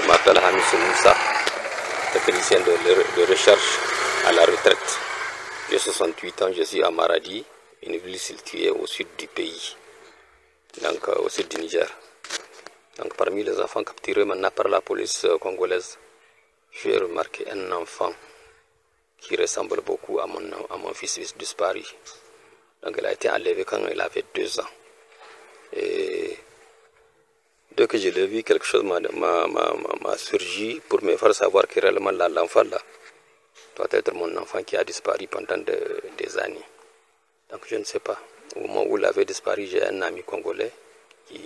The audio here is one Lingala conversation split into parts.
Je m'appelle Hamissou Moussa, technicien de recherche à la retraite. J'ai 68 ans, je suis à Maradi, une ville située au sud du pays, donc au sud du Niger. Donc parmi les enfants capturés maintenant par la police congolaise, j'ai remarqué un enfant qui ressemble beaucoup à mon fils disparu. Donc il a été enlevé quand il avait 2 ans. Et dès que je l'ai vu, quelque chose m'a surgi pour me faire savoir que réellement l'enfant là doit être mon enfant qui a disparu pendant des années. Donc je ne sais pas. Au moment où il avait disparu, j'ai un ami congolais qui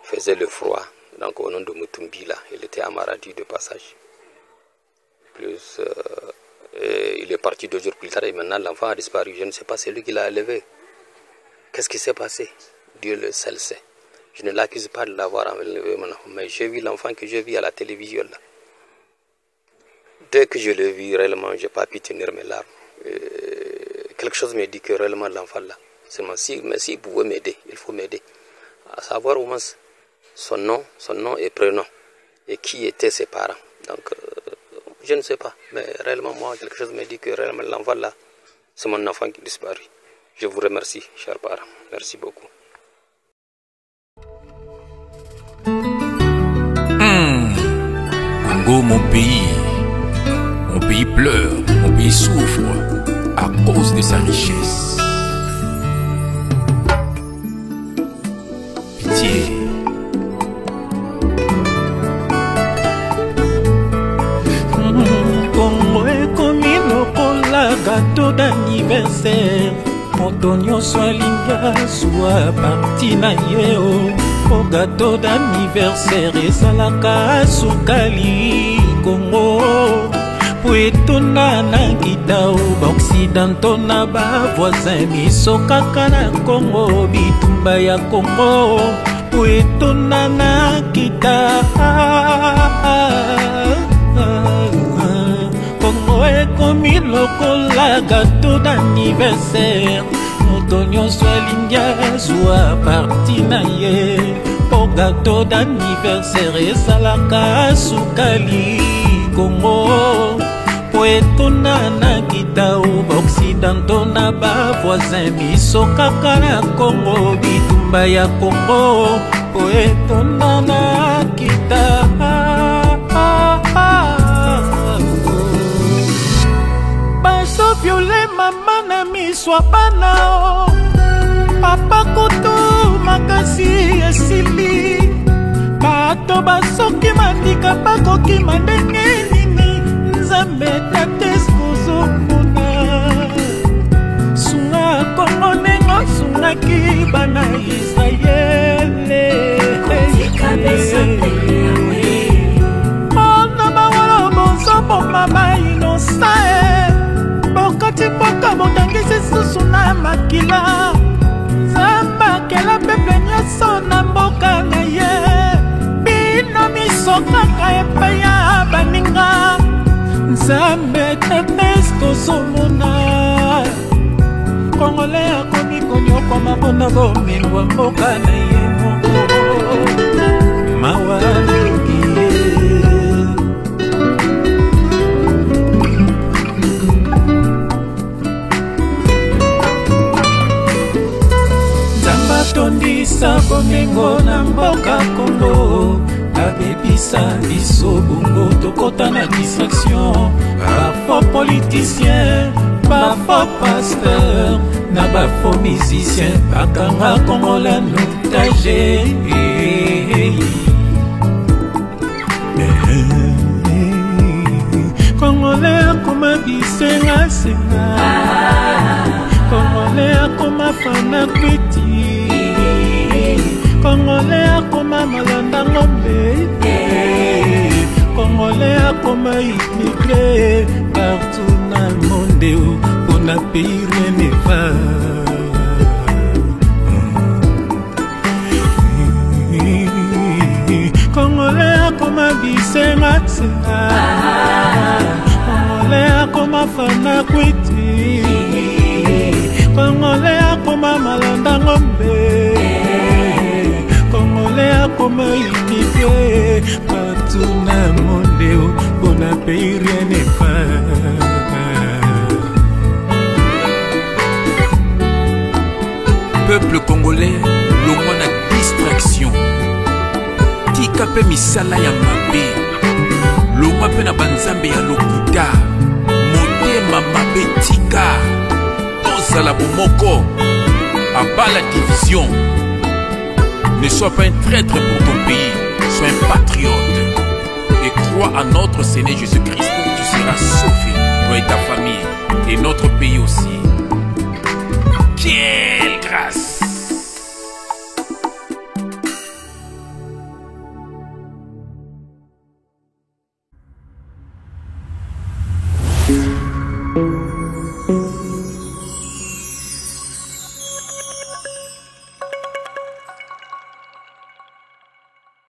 faisait le froid, donc au nom de Mutumbi là. Il était à Maradi de passage. Plus il est parti 2 jours plus tard et maintenant l'enfant a disparu. Je ne sais pas, c'est lui qui l'a élevé. Qu'est-ce qui s'est passé? Dieu le seul sait. Je ne l'accuse pas de l'avoir enlevé mon enfant, mais j'ai vu l'enfant que j'ai vu à la télévision là. Dès que je l'ai vu, réellement, je n'ai pas pu tenir mes larmes. Quelque chose me dit que réellement l'enfant là, c'est moi. Mais s'il pouvait m'aider, il faut m'aider. À savoir au moins son nom et prénom, et qui étaient ses parents. Donc, je ne sais pas, mais réellement, moi, quelque chose me dit que réellement l'enfant là, c'est mon enfant qui disparu. Je vous remercie, chers parents. Merci beaucoup. Congo, mon pays pleure, mon pays souffre à cause de sa richesse. Pitié. Congo ekomi lokola gâteau d'anniversaire. Moto nyonso alingi azwa parti na ye o gâteau d'anniversaire ezalaka sukali Congo po etona na ngida o baoccidentaux na bavoisin miso kaka na Congo bitumba ya Congo po etona na ngida Congo ekomi lokola gâteau d'anniversaire. Moto nyonso alingi azwa parti na ye po gâteau d'anniversaire ezalaka sukali Congo po etona na ngida o baoccidentaux na bavoisin miso kaka na Congo bitumba ya Congo po etona na ngida viole mama na miswa bana o papa kutu makasi esili bato basoki mandika bakoki mandenge nini nzambe tateskozomona sunga Kongo nengo sungaki bana Israele ona bawolo bonzobo mama inosa bokati mboka botangisi susu na makila nzamba akela peple nyonso na mboka na ye bino miso kaka epai ya baninga nzambe tetes kozomona kongole akomi konyokoma mpona bomelwa mboka na ye moko mawa mingi tondisa bomengo na mboka Congo abebisa biso bongo tokota na distraction bafaux politicien bafaux pasteur na bafaux musicien bakanga Kongola notage Kongole akoma bisenga Kongole akoma fana kwiti Kongole akoma malanda ngombe Kongole akoma immigré partout dans le monde pour na pays rien ne va Kongole akoma bisenga Kongole akoma fana kwiti Kongole akoma malanda ngombe Kongole akoma immigré on a payé rien n'est pas. Peuple congolais, le moins de distraction. Tika pe misala ya mabe. Le moins pe na banzambe ya lokuta. Motema mabe tika. Tozala bomoko. Abat la division. Ne sois pas un traître pour ton pays. Sois un patriote. Et crois en notre Seigneur Jésus-Christ. Tu seras sauvé. Toi et ta famille. Et notre pays aussi. Quelle grâce!